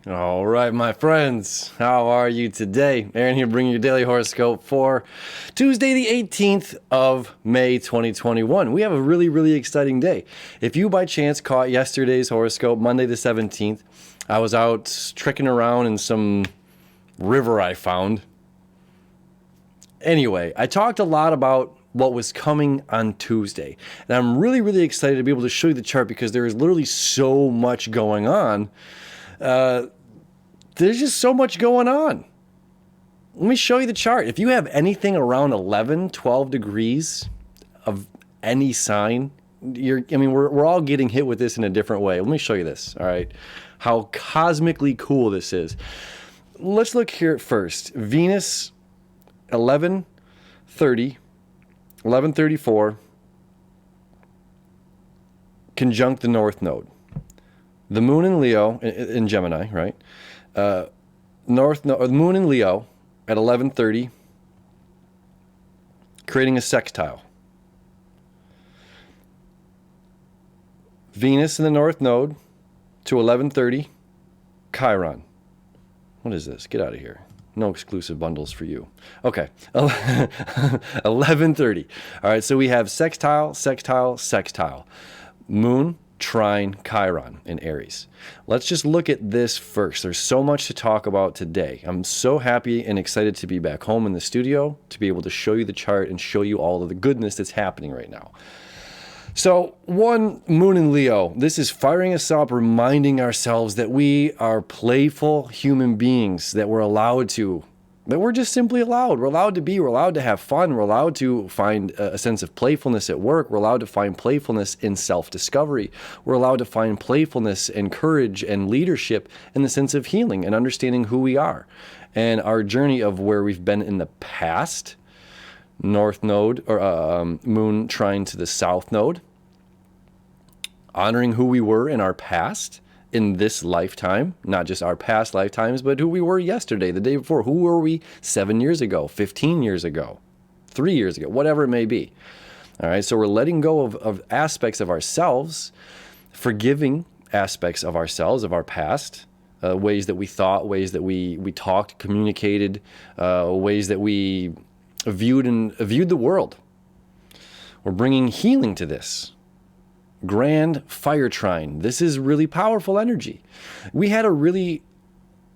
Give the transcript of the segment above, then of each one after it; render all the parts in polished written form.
All right, my friends, how are you today? Aaron here bringing your daily horoscope for Tuesday, the 18th of May, 2021. We have a really exciting day. If you by chance caught yesterday's horoscope, Monday the 17th, I was out trekking around in some river I found. Anyway, I talked a lot about what was coming on Tuesday. And I'm really excited to be able to show you the chart because there is literally so much going on. There's just so much going on. Let me show you the chart. If you have anything around 11, 12 degrees of any sign, we're all getting hit with this in a different way. Let me show you this, all right? How cosmically cool this is. Let's look here at first. Venus, 11:30, 11:34, conjunct the North Node. The moon in Leo, in Gemini, right? The moon in Leo at 11:30, creating a sextile. Venus in the North Node to 11:30, Chiron. What is this? Get out of here. No exclusive bundles for you. Okay, 11:30. All right, so we have sextile, sextile, sextile. Moon, trine, Chiron in Aries. Let's just look at this first. There's so much to talk about today. I'm so happy and excited to be back home in the studio to be able to show you the chart and show you all of the goodness that's happening right now. So, one, moon in Leo. This is firing us up, reminding ourselves that we are playful human beings, that we're just simply allowed. We're allowed to be, we're allowed to have fun, we're allowed to find a sense of playfulness at work, we're allowed to find playfulness in self-discovery, we're allowed to find playfulness and courage and leadership in the sense of healing and understanding who we are and our journey of where we've been in the past. North Node, or moon trine to the South Node, honoring who we were in our past, in this lifetime, not just our past lifetimes, but who we were yesterday, the day before. Who were we 7 years ago, 15 years ago, 3 years ago, whatever it may be. All right, so we're letting go of aspects of ourselves, forgiving aspects of ourselves, of our past, ways that we thought, ways that we talked, communicated, ways that we viewed the world. We're bringing healing to this. Grand fire trine. This is really powerful energy. We had a really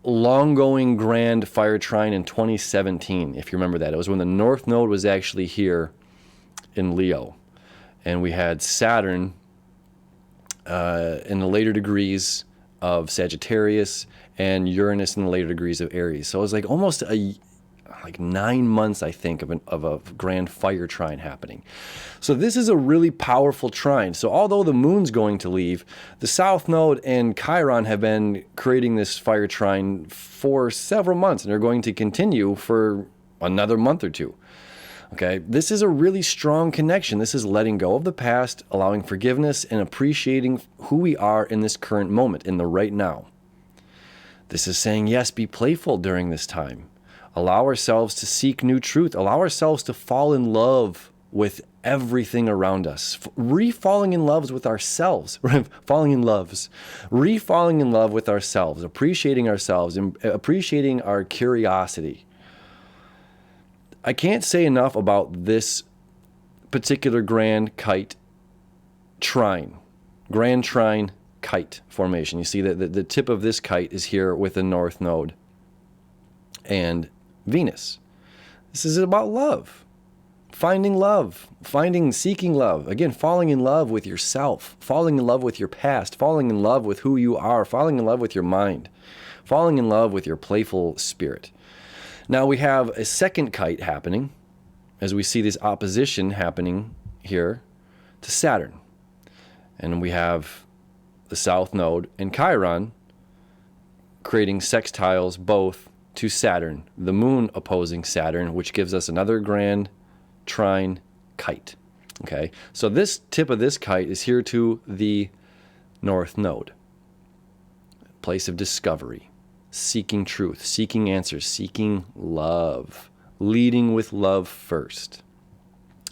long-going grand fire trine in 2017, if you remember that. It was when the North Node was actually here in Leo. And we had Saturn in the later degrees of Sagittarius and Uranus in the later degrees of Aries. So it was like almost 9 months, I think, of a grand fire trine happening. So this is a really powerful trine. So although the moon's going to leave, the South Node and Chiron have been creating this fire trine for several months, and they're going to continue for another month or two. Okay, this is a really strong connection. This is letting go of the past, allowing forgiveness, and appreciating who we are in this current moment, in the right now. This is saying, yes, be playful during this time. Allow ourselves to seek new truth. Allow ourselves to fall in love with everything around us. Re-falling in love with ourselves. Re-falling in love with ourselves. Appreciating ourselves. And appreciating our curiosity. I can't say enough about this particular grand kite trine. Grand trine kite formation. You see that the tip of this kite is here with the North Node and Venus. This is about love, seeking love. Again, falling in love with yourself, falling in love with your past, falling in love with who you are, falling in love with your mind, falling in love with your playful spirit. Now we have a second kite happening as we see this opposition happening here to Saturn. And we have the South Node and Chiron creating sextiles both to Saturn, the moon opposing Saturn, which gives us another grand trine kite. Okay, so this tip of this kite is here to the North Node, place of discovery, seeking truth, seeking answers, seeking love, leading with love first.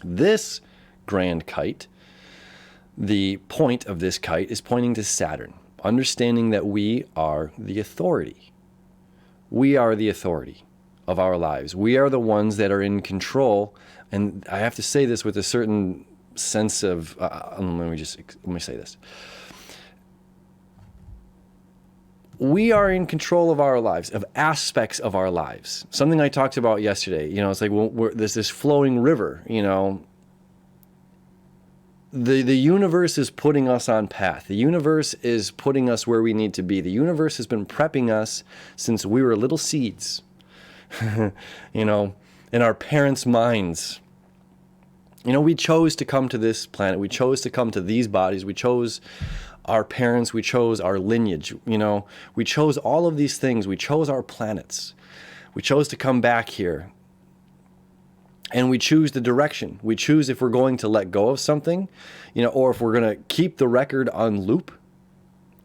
This grand kite, the point of this kite is pointing to Saturn, understanding that we are the authority. We are the authority of our lives. We are the ones that are in control. And I have to say this with a certain sense of, let me say this. We are in control of our lives, of aspects of our lives. Something I talked about yesterday, it's like, there's this flowing river, The universe is putting us on path. The universe is putting us where we need to be. The universe has been prepping us since we were little seeds, in our parents' minds. We chose to come to this planet. We chose to come to these bodies. We chose our parents. We chose our lineage. We chose all of these things. We chose our planets. We chose to come back here. And we choose the direction. We choose if we're going to let go of something, or if we're going to keep the record on loop,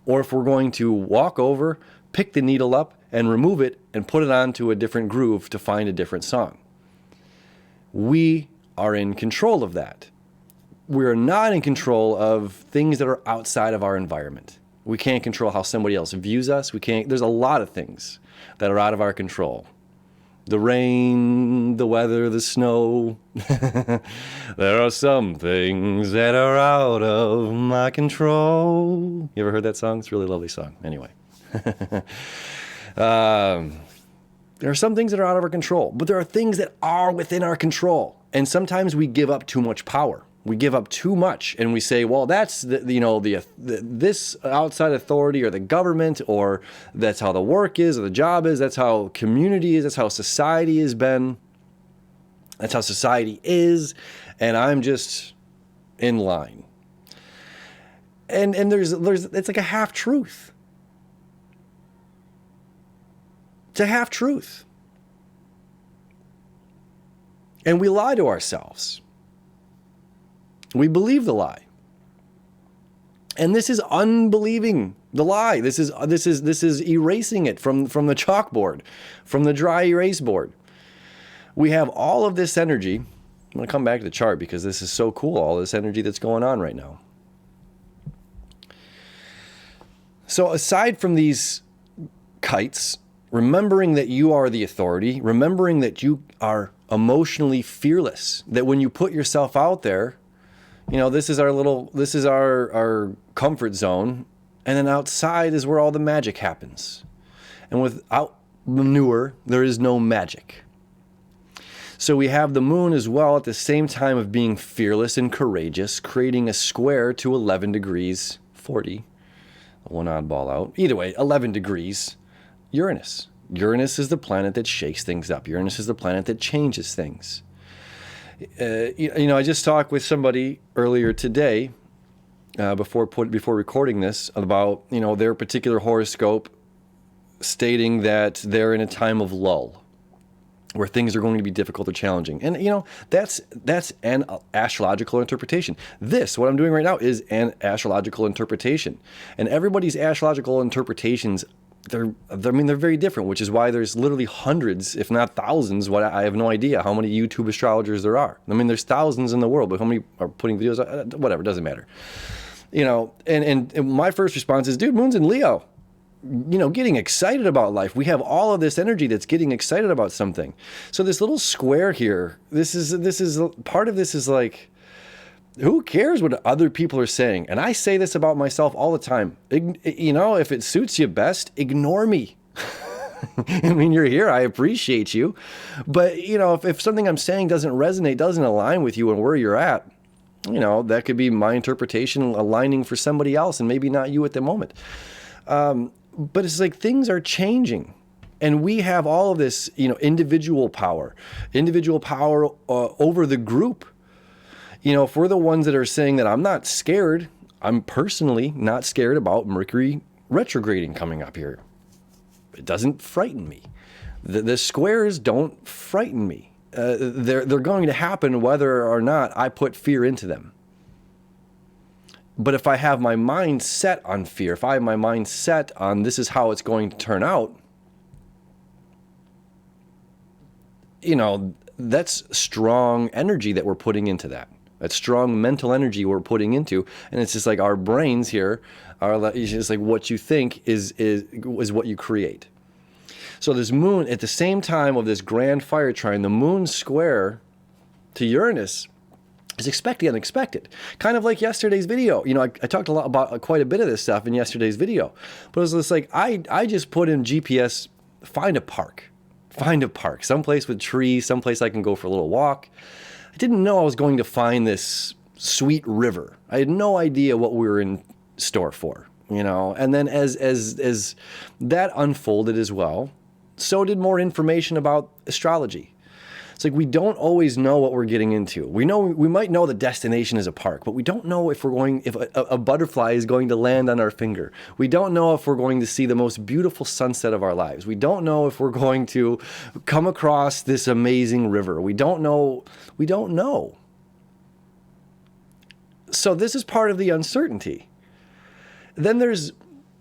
or if we're going to walk over, pick the needle up, and remove it and put it onto a different groove to find a different song. We are in control of that. We're not in control of things that are outside of our environment. We can't control how somebody else views us. There's a lot of things that are out of our control. The rain, the weather, the snow. There are some things that are out of my control. You ever heard that song? It's a really lovely song. Anyway. There are some things that are out of our control, but there are things that are within our control. And sometimes we give up too much power. We give up too much, and we say, well, that's this outside authority or the government, or that's how the work is or the job is. That's how community is. That's how society has been. That's how society is, and I'm just in line. And there's it's like a half truth. It's a half truth, and we lie to ourselves. We believe the lie. And this is unbelieving the lie. This is erasing it from the chalkboard, from the dry erase board. We have all of this energy. I'm going to come back to the chart because this is so cool, all this energy that's going on right now. So aside from these kites, remembering that you are the authority, remembering that you are emotionally fearless, that when you put yourself out there, this is our comfort zone. And then outside is where all the magic happens. And without manure, there is no magic. So we have the moon as well at the same time of being fearless and courageous, creating a square to 11 degrees 40. One oddball out. Either way, 11 degrees. Uranus. Uranus is the planet that shakes things up. Uranus is the planet that changes things. I just talked with somebody earlier today, before recording this, about their particular horoscope, stating that they're in a time of lull, where things are going to be difficult or challenging, and that's an astrological interpretation. What I'm doing right now is an astrological interpretation, and everybody's astrological interpretations. They're very different, which is why there's literally hundreds, if not thousands. I have no idea how many YouTube astrologers there are. There's thousands in the world, but how many are putting videos? Whatever, doesn't matter. And my first response is, dude, Moon's in Leo. Getting excited about life. We have all of this energy that's getting excited about something. So this little square here, this is part of this is like, who cares what other people are saying? And I say this about myself all the time. If it suits you best, ignore me. You're here. I appreciate you. But, if something I'm saying doesn't resonate, doesn't align with you and where you're at, that could be my interpretation aligning for somebody else and maybe not you at the moment. But it's like things are changing. And we have all of this, individual power over the group. If we're the ones that are saying that I'm not scared, I'm personally not scared about Mercury retrograding coming up here. It doesn't frighten me. The squares don't frighten me. They're going to happen whether or not I put fear into them. But if I have my mind set on fear, if I have my mind set on this is how it's going to turn out, that's strong energy that we're putting into that. That's strong mental energy we're putting into. And it's just like our brains here It's just like what you think is what you create. So this moon, at the same time of this grand fire trine, the moon square to Uranus is expect the unexpected. Kind of like yesterday's video. I talked a lot about quite a bit of this stuff in yesterday's video. But it was just like, I just put in GPS, find a park, someplace with trees, someplace I can go for a little walk. I didn't know I was going to find this sweet river. I had no idea what we were in store for, And then as that unfolded as well, so did more information about astrology. It's like we don't always know what we're getting into. We might know the destination is a park, but we don't know if a butterfly is going to land on our finger. We don't know if we're going to see the most beautiful sunset of our lives. We don't know if we're going to come across this amazing river. We don't know. So this is part of the uncertainty. Then there's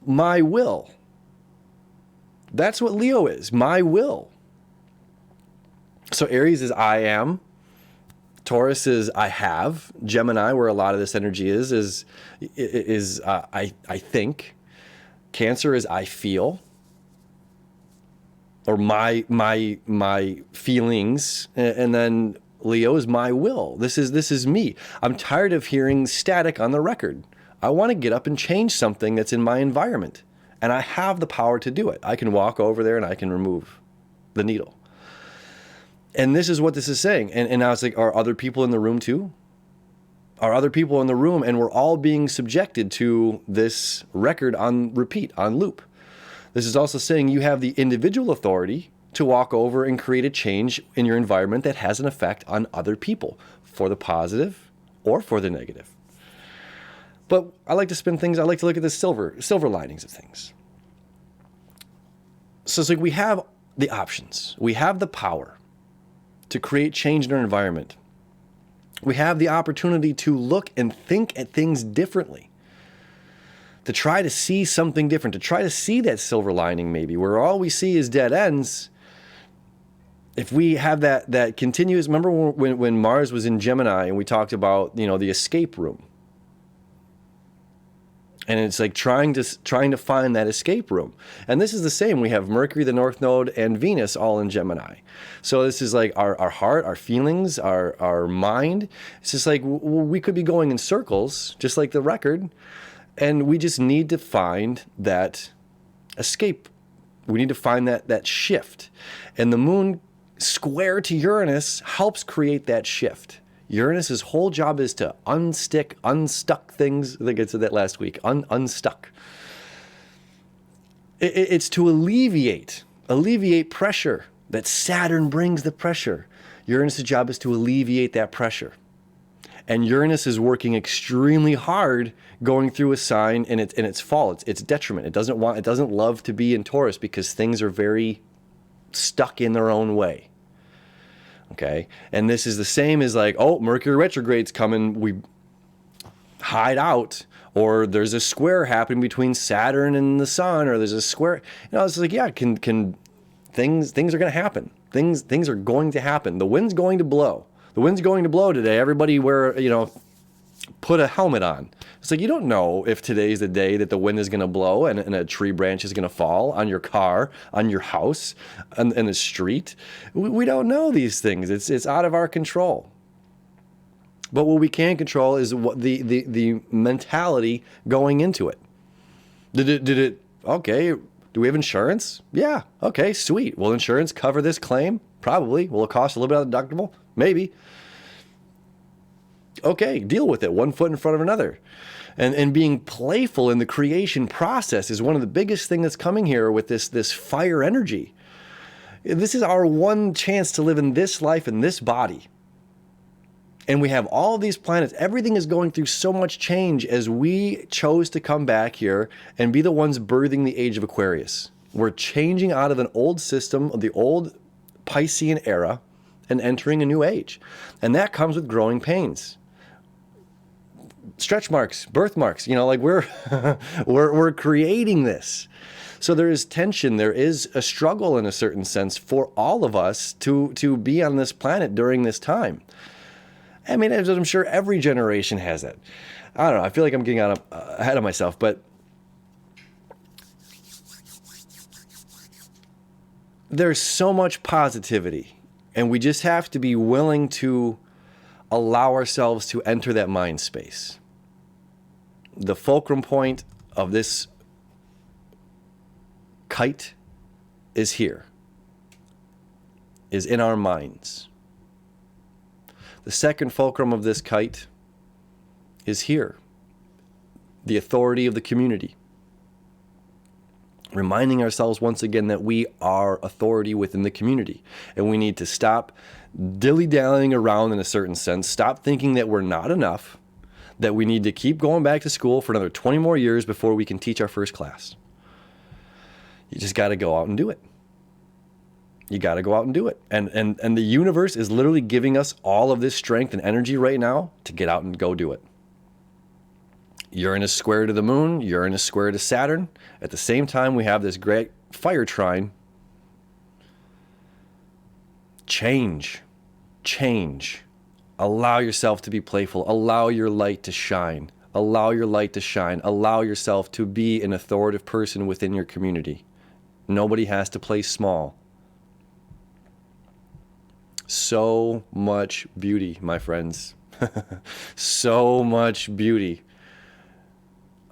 my will. That's what Leo is, my will. So Aries is I am, Taurus is I have, Gemini, where a lot of this energy is I think, Cancer is I feel, or my feelings, and then Leo is my will. This is me. I'm tired of hearing static on the record. I want to get up and change something that's in my environment, and I have the power to do it. I can walk over there and I can remove the needle. And this is what this is saying. And now it's like, are other people in the room too? Are other people in the room? And we're all being subjected to this record on repeat, on loop. This is also saying you have the individual authority to walk over and create a change in your environment that has an effect on other people, for the positive or for the negative. But I like to spin things, I like to look at the silver linings of things. So it's like we have the options. We have the power to create change in our environment. We have the opportunity to look and think at things differently, to try to see something different, to try to see that silver lining maybe, where all we see is dead ends. If we have that continuous, remember when Mars was in Gemini and we talked about, the escape room. And it's like trying to find that escape room. And this is the same. We have Mercury, the North Node, and Venus all in Gemini. So this is like our heart, our feelings, our mind. It's just like we could be going in circles, just like the record. And we just need to find that escape. We need to find that shift. And the moon square to Uranus helps create that shift. Uranus's whole job is to unstuck things. I think I said that last week. Unstuck. It's to alleviate pressure. That Saturn brings the pressure. Uranus's job is to alleviate that pressure. And Uranus is working extremely hard going through a sign in its fall. Its detriment. It doesn't love to be in Taurus because things are very stuck in their own way. Okay, and this is the same as like, oh, Mercury retrograde's coming, we hide out, or there's a square happening between Saturn and the Sun, or there's a square. It's like, yeah, can things are going to happen. Things are going to happen. The wind's going to blow. The wind's going to blow today. Everybody put a helmet on. It's like, you don't know if today's the day that the wind is going to blow and a tree branch is going to fall on your car, on your house, in the street. We don't know these things. It's out of our control. But what we can control is what the mentality going into it. Did it, okay, do we have insurance? Yeah, okay, sweet. Will insurance cover this claim? Probably. Will it cost a little bit of the deductible? Maybe. Okay, deal with it, one foot in front of another. And being playful in the creation process is one of the biggest things that's coming here with this fire energy. This is our one chance to live in this life, in this body. And we have all these planets. Everything is going through so much change as we chose to come back here and be the ones birthing the age of Aquarius. We're changing out of an old system, of the old Piscean era, and entering a new age. And that comes with growing pains. Stretch marks, birthmarks, like we're creating this. So there is tension, there is a struggle in a certain sense for all of us to be on this planet during this time. I mean, I'm sure every generation has it. I don't know, I feel like I'm getting ahead of myself, but there's so much positivity, and we just have to be willing to allow ourselves to enter that mind space. The fulcrum point of this kite is here, is in our minds. The second fulcrum of this kite is here, the authority of the community. Reminding ourselves once again that we are authority within the community, and we need to stop dilly-dallying around in a certain sense, stop thinking that we're not enough, that we need to keep going back to school for another 20 more years before we can teach our first class. You just got to go out and do it. You got to go out and do it. And the universe is literally giving us all of this strength and energy right now to get out and go do it. Uranus square to the moon, Uranus square to Saturn. At the same time, we have this great fire trine. Change. Allow yourself to be playful. Allow your light to shine. Allow your light to shine. Allow yourself to be an authoritative person within your community. Nobody has to play small. So much beauty, my friends. So much beauty.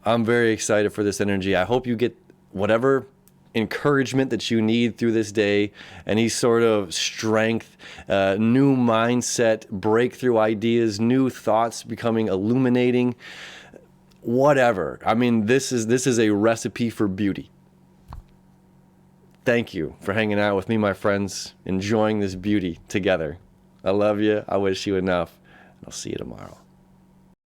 I'm very excited for this energy. I hope you get whatever encouragement that you need through this day, any sort of strength, new mindset, breakthrough ideas, new thoughts becoming illuminating, whatever. I mean, this is a recipe for beauty. Thank you for hanging out with me, my friends, enjoying this beauty together. I love you. I wish you enough. I'll see you tomorrow.